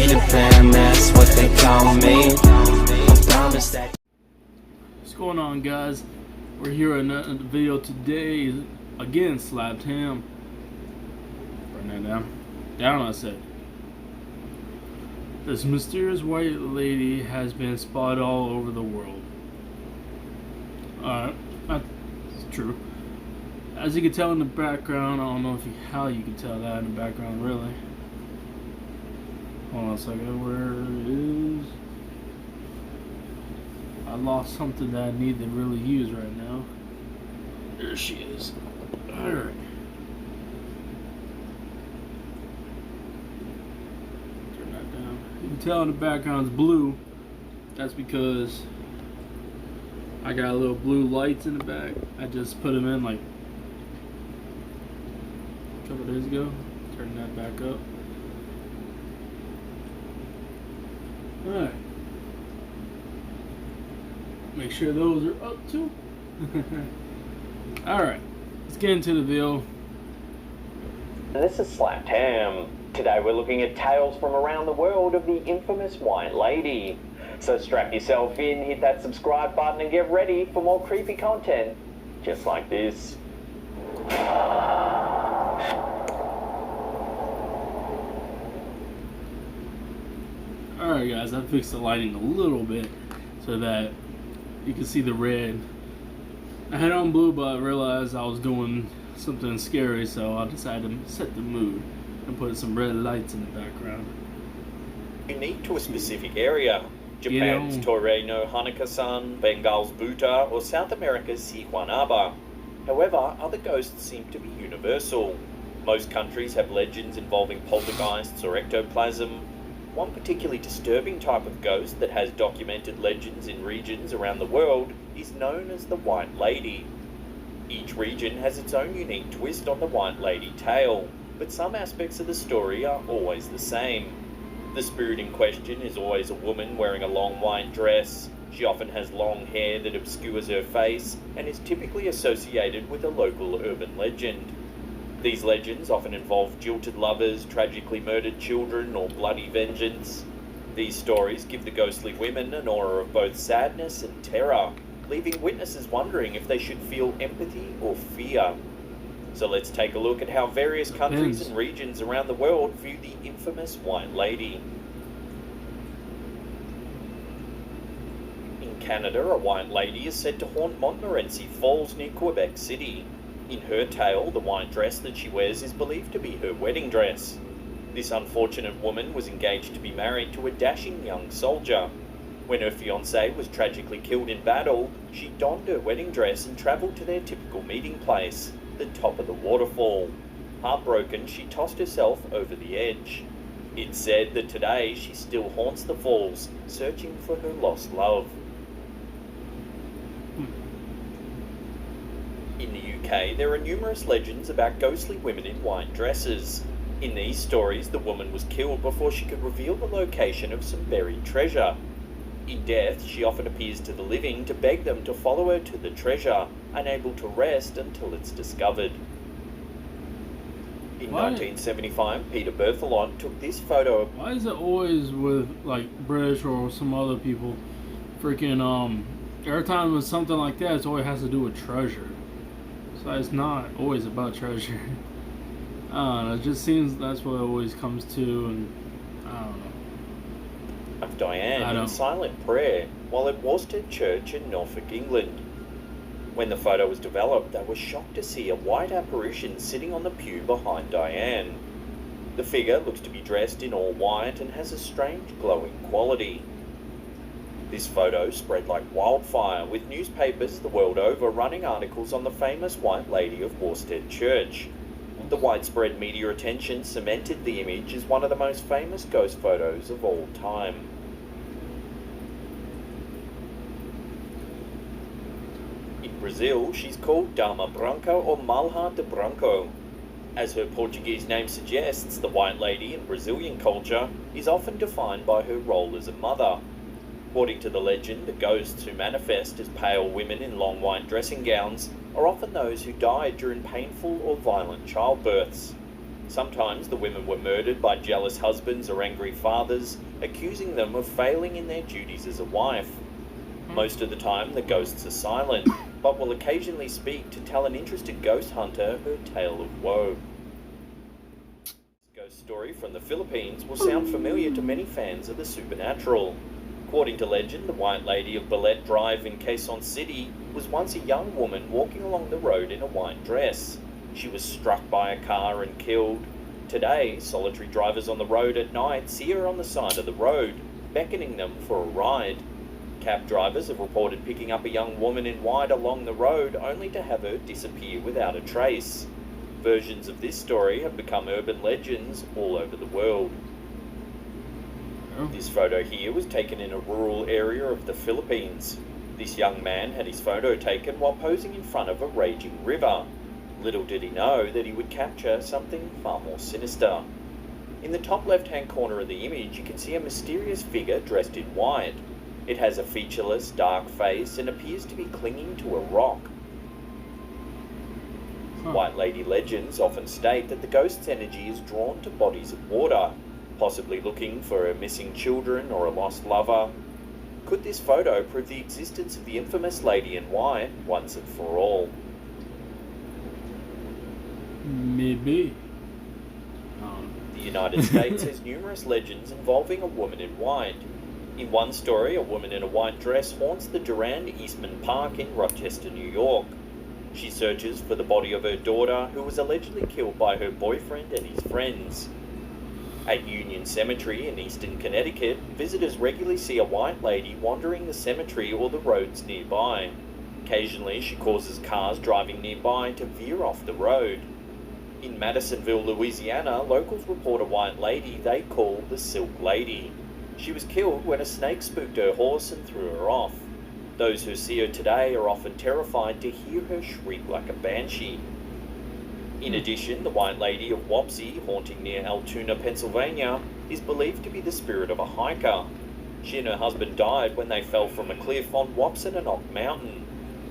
Peter Pan, that's what they call me. I promise that. What's going on, guys? We're here in a video today. Again, slapped ham. Burn that down. Down, I said. This mysterious white lady has been spotted all over the world. That's true. As you can tell in the background, I don't know how you can tell that in the background, really. Hold on a second, where it is? I lost something that I need to really use right now. There she is. Alright. Turn that down. You can tell in the background it's blue. That's because I got little blue lights in the back. I just put them in like a couple days ago. Turn that back up. Alright. Make sure those are up too. Alright. Let's get into the video. This is Slapped Ham. Today we're looking at tales from around the world of the infamous White Lady. So strap yourself in, hit that subscribe button and get ready for more creepy content just like this. Alright guys, I fixed the lighting a little bit so that you can see the red. I had on blue, but I realized I was doing something scary, so I decided to set the mood and put some red lights in the background. Unique to a specific area. Japan's Torei no Hanaka-san, Bengal's Buta, or South America's Sihuanaba. However, other ghosts seem to be universal. Most countries have legends involving poltergeists or ectoplasm. One particularly disturbing type of ghost that has documented legends in regions around the world is known as the White Lady. Each region has its own unique twist on the White Lady tale, but some aspects of the story are always the same. The spirit in question is always a woman wearing a long white dress. She often has long hair that obscures her face and is typically associated with a local urban legend. These legends often involve jilted lovers, tragically murdered children, or bloody vengeance. These stories give the ghostly women an aura of both sadness and terror, leaving witnesses wondering if they should feel empathy or fear. So let's take a look at how various countries and regions around the world view the infamous White Lady. In Canada, a White Lady is said to haunt Montmorency Falls near Quebec City. In her tale, the white dress that she wears is believed to be her wedding dress. This unfortunate woman was engaged to be married to a dashing young soldier. When her fiancé was tragically killed in battle, she donned her wedding dress and travelled to their typical meeting place, the top of the waterfall. Heartbroken, she tossed herself over the edge. It's said that today she still haunts the falls, searching for her lost love. In the UK, there are numerous legends about ghostly women in white dresses. In these stories, the woman was killed before she could reveal the location of some buried treasure. In death, she often appears to the living to beg them to follow her to the treasure, unable to rest until it's discovered. In 1975, Peter Berthelot took this photo of... Why is it always with, like, British or some other people? Freaking, every time it's something like that, it always has to do with treasure. So it's not always about treasure. I don't know, it just seems that's what it always comes to, and I don't know. Of Diane in silent prayer while at Worstead Church in Norfolk, England. When the photo was developed, they were shocked to see a white apparition sitting on the pew behind Diane. The figure looks to be dressed in all white and has a strange glowing quality. This photo spread like wildfire, with newspapers the world over running articles on the famous White Lady of Worstead Church. The widespread media attention cemented the image as one of the most famous ghost photos of all time. In Brazil, she's called Dama Branca or Malha de Branco. As her Portuguese name suggests, the White Lady in Brazilian culture is often defined by her role as a mother. According to the legend, the ghosts who manifest as pale women in long white dressing gowns are often those who died during painful or violent childbirths. Sometimes the women were murdered by jealous husbands or angry fathers, accusing them of failing in their duties as a wife. Most of the time, the ghosts are silent, but will occasionally speak to tell an interested ghost hunter her tale of woe. This ghost story from the Philippines will sound familiar to many fans of the supernatural. According to legend, the White Lady of Ballet Drive in Quezon City was once a young woman walking along the road in a white dress. She was struck by a car and killed. Today, solitary drivers on the road at night see her on the side of the road, beckoning them for a ride. Cab drivers have reported picking up a young woman in white along the road only to have her disappear without a trace. Versions of this story have become urban legends all over the world. This photo here was taken in a rural area of the Philippines. This young man had his photo taken while posing in front of a raging river. Little did he know that he would capture something far more sinister. In the top left-hand corner of the image, you can see a mysterious figure dressed in white. It has a featureless, dark face and appears to be clinging to a rock. White Lady legends often state that the ghost's energy is drawn to bodies of water, possibly looking for her missing children or a lost lover. Could this photo prove the existence of the infamous Lady in White once and for all? Maybe. The United States has numerous legends involving a woman in white. In one story, a woman in a white dress haunts the Durand Eastman Park in Rochester, New York. She searches for the body of her daughter, who was allegedly killed by her boyfriend and his friends. At Union Cemetery in eastern Connecticut, visitors regularly see a white lady wandering the cemetery or the roads nearby. Occasionally, she causes cars driving nearby to veer off the road. In Madisonville, Louisiana, locals report a white lady they call the Silk Lady. She was killed when a snake spooked her horse and threw her off. Those who see her today are often terrified to hear her shriek like a banshee. In addition, the White Lady of Wapsie, haunting near Altoona, Pennsylvania, is believed to be the spirit of a hiker. She and her husband died when they fell from a cliff on Wapsianock Mountain.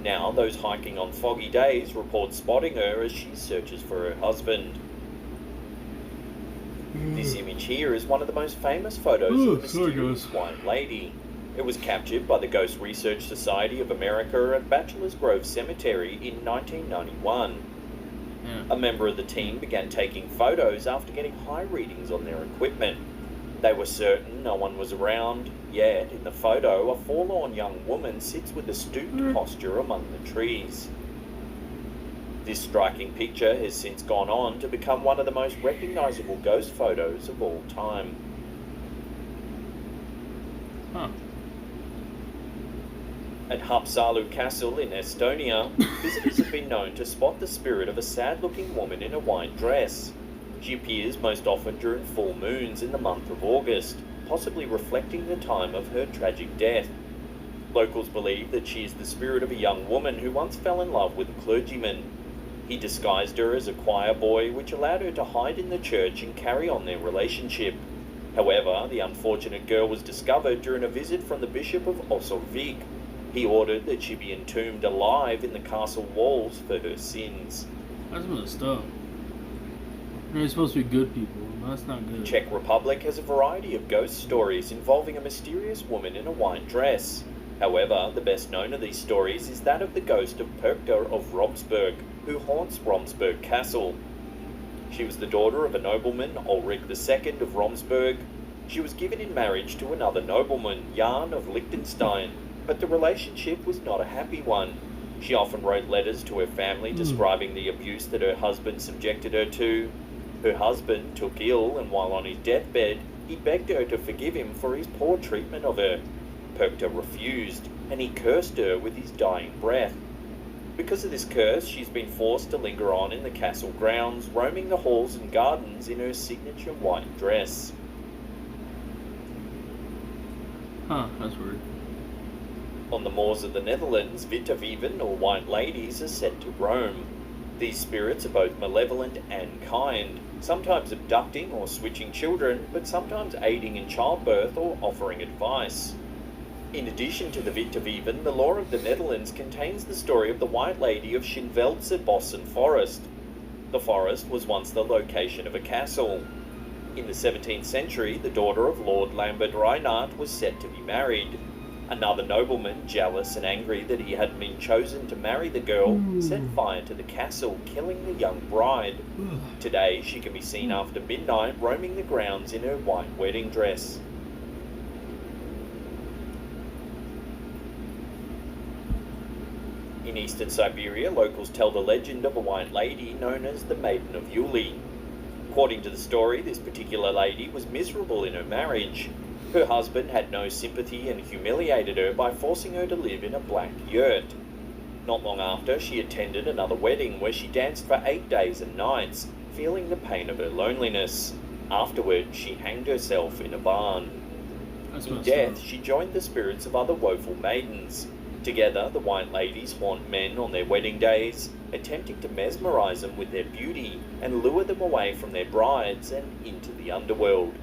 Now, those hiking on foggy days report spotting her as she searches for her husband. This image here is one of the most famous photos of the mysterious White Lady. It was captured by the Ghost Research Society of America at Bachelor's Grove Cemetery in 1991. A member of the team began taking photos after getting high readings on their equipment. They were certain no one was around, yet in the photo a forlorn young woman sits with a stooped posture among the trees. This striking picture has since gone on to become one of the most recognizable ghost photos of all time. At Haapsalu Castle in Estonia, visitors have been known to spot the spirit of a sad-looking woman in a white dress. She appears most often during full moons in the month of August, possibly reflecting the time of her tragic death. Locals believe that she is the spirit of a young woman who once fell in love with a clergyman. He disguised her as a choir boy, which allowed her to hide in the church and carry on their relationship. However, the unfortunate girl was discovered during a visit from the Bishop of Oslovik. He ordered that she be entombed alive in the castle walls for her sins. That's messed up. They're supposed to be good people. That's not good. The Czech Republic has a variety of ghost stories involving a mysterious woman in a white dress. However, the best known of these stories is that of the ghost of Perkta of Romsburg, who haunts Romsburg Castle. She was the daughter of a nobleman, Ulrich II of Romsburg. She was given in marriage to another nobleman, Jan of Liechtenstein, but the relationship was not a happy one. She often wrote letters to her family describing the abuse that her husband subjected her to. Her husband took ill, and while on his deathbed, he begged her to forgive him for his poor treatment of her. Perkta refused, and he cursed her with his dying breath. Because of this curse, she's been forced to linger on in the castle grounds, roaming the halls and gardens in her signature white dress. That's weird. On the moors of the Netherlands, Witte or White Ladies are said to roam. These spirits are both malevolent and kind, sometimes abducting or switching children, but sometimes aiding in childbirth or offering advice. In addition to the Witte, the lore of the Netherlands contains the story of the White Lady of Schijnveldse Bos and Forest. The forest was once the location of a castle. In the 17th century, the daughter of Lord Lambert Reinhardt was set to be married. Another nobleman, jealous and angry that he hadn't been chosen to marry the girl, set fire to the castle, killing the young bride. Today, she can be seen after midnight roaming the grounds in her white wedding dress. In eastern Siberia, locals tell the legend of a white lady known as the Maiden of Yuli. According to the story, this particular lady was miserable in her marriage. Her husband had no sympathy and humiliated her by forcing her to live in a black yurt. Not long after, she attended another wedding where she danced for 8 days and nights, feeling the pain of her loneliness. Afterward, she hanged herself in a barn. In death, she joined the spirits of other woeful maidens. Together, the white ladies haunt men on their wedding days, attempting to mesmerize them with their beauty and lure them away from their brides and into the underworld.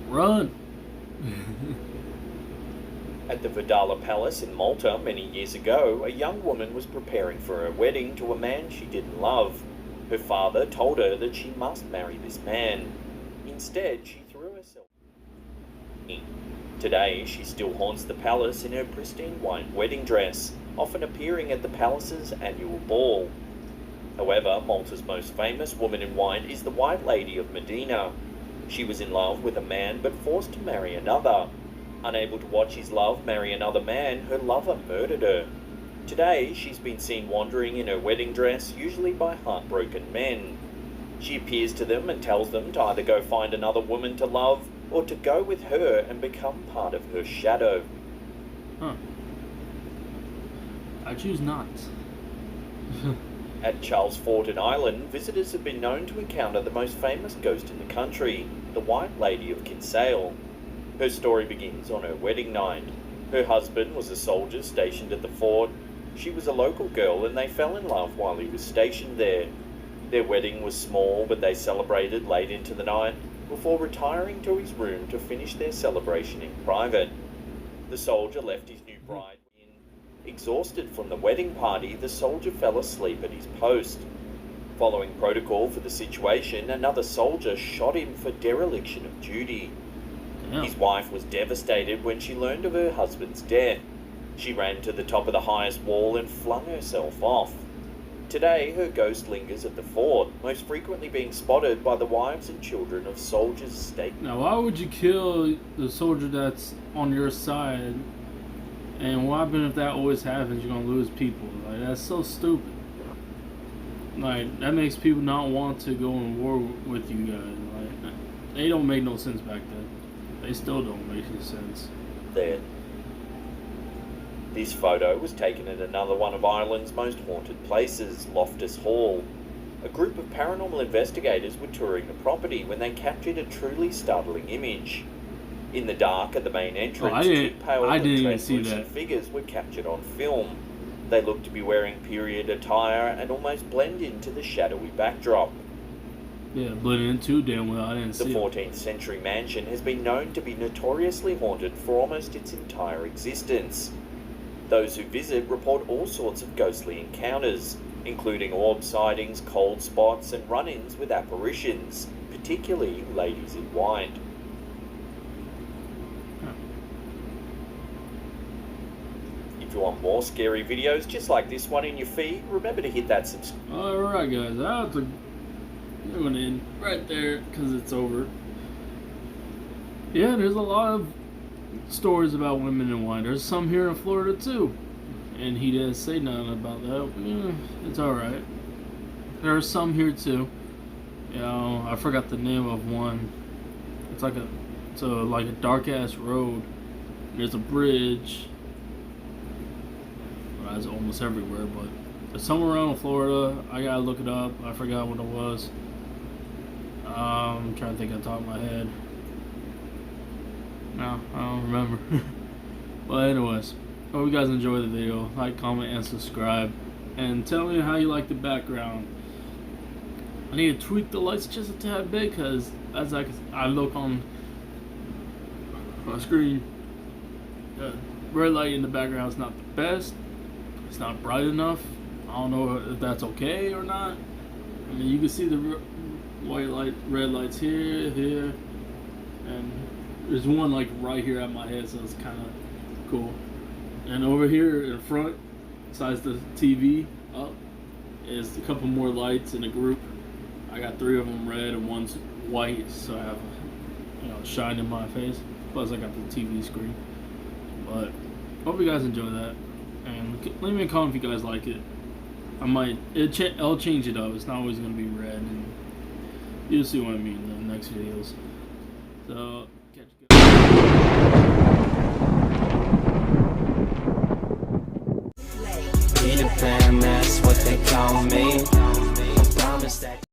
Run! At the Vidala Palace in Malta many years ago, a young woman was preparing for her wedding to a man she didn't love. Her father told her that she must marry this man. Instead, she threw herself in. Today, she still haunts the palace in her pristine white wedding dress, often appearing at the palace's annual ball. However, Malta's most famous woman in white is the White Lady of Medina. She was in love with a man but forced to marry another. Unable to watch his love marry another man, her lover murdered her. Today, she's been seen wandering in her wedding dress, usually by heartbroken men. She appears to them and tells them to either go find another woman to love, or to go with her and become part of her shadow. Huh. I choose not. At Charles Fort in Ireland, visitors have been known to encounter the most famous ghost in the country, the White Lady of Kinsale. Her story begins on her wedding night. Her husband was a soldier stationed at the fort. She was a local girl and they fell in love while he was stationed there. Their wedding was small, but they celebrated late into the night before retiring to his room to finish their celebration in private. The soldier left his new bride in. Exhausted from the wedding party, the soldier fell asleep at his post. Following protocol for the situation, another soldier shot him for dereliction of duty. Damn. His wife was devastated when she learned of her husband's death. She ran to the top of the highest wall and flung herself off. Today, her ghost lingers at the fort, most frequently being spotted by the wives and children of soldiers stationed. Now, why would you kill the soldier that's on your side? And what happens if that always happens? You're gonna lose people. Like, that's so stupid. Like, that makes people not want to go in war with you guys. Like, they don't make no sense back then. They still don't make any sense. There. This photo was taken at another one of Ireland's most haunted places, Loftus Hall. A group of paranormal investigators were touring the property when they captured a truly startling image. In the dark at the main entrance, two pale and translucent figures were captured on film. They looked to be wearing period attire and almost blend into the shadowy backdrop. Yeah, blended in too damn well. I didn't see it. The 14th century mansion has been known to be notoriously haunted for almost its entire existence. Those who visit report all sorts of ghostly encounters, including orb sightings, cold spots, and run-ins with apparitions, particularly ladies in white. If you want more scary videos just like this one in your feed, remember to hit that subscribe. Alright guys, I have to do an end right there because it's over. Yeah, there's a lot of stories about women in white. There's some here in Florida too, and he didn't say nothing about that. It's alright. There's some here too. You know, I forgot the name of one. It's like a dark ass road. There's a bridge. Well, it's almost everywhere, but it's somewhere around Florida. I gotta look it up. I forgot what it was. I'm trying to think on top of my head. No, I don't remember. But anyways, hope you guys enjoyed the video. Like, comment, and subscribe. And tell me how you like the background. I need to tweak the lights just a tad bit because as I look on my screen, the red light in the background is not the best. It's not bright enough. I don't know if that's okay or not. I mean, you can see the white light, red lights here, and there's one like right here at my head, so it's kind of cool. And over here in front, besides the TV up, is a couple more lights in a group. I got 3 of them red and one's white, so I have shine in my face. Plus I got the TV screen. But hope you guys enjoy that, and leave me a comment if you guys like it. I'll change it up. It's not always gonna be red, and you'll see what I mean in the next videos. So catch you guys. Peter Pan, that's what they call me. I promise that